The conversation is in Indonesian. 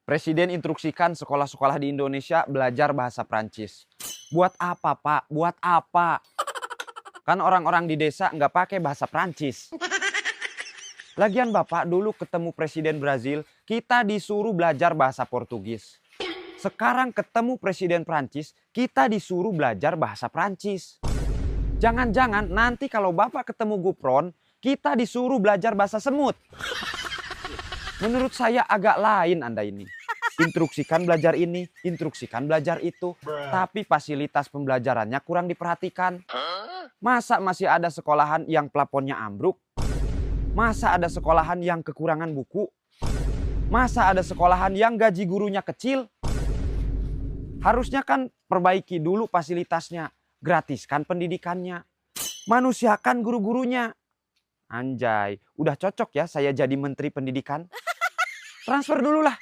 Presiden instruksikan sekolah-sekolah di Indonesia belajar bahasa Prancis. Buat apa, Pak? Buat apa? Kan orang-orang di desa nggak pakai bahasa Prancis. Lagian Bapak dulu ketemu Presiden Brazil, kita disuruh belajar bahasa Portugis. Sekarang ketemu Presiden Prancis, kita disuruh belajar bahasa Prancis. Jangan-jangan nanti kalau Bapak ketemu Gupron, kita disuruh belajar bahasa semut. Menurut saya agak lain Anda ini. Instruksikan belajar ini, instruksikan belajar itu. Tapi fasilitas pembelajarannya kurang diperhatikan. Masa masih ada sekolahan yang plafonnya ambruk? Masa ada sekolahan yang kekurangan buku? Masa ada sekolahan yang gaji gurunya kecil? Harusnya kan perbaiki dulu fasilitasnya. Gratiskan pendidikannya. Manusiakan guru-gurunya. Anjay, udah cocok ya saya jadi menteri pendidikan. Transfer dulu lah.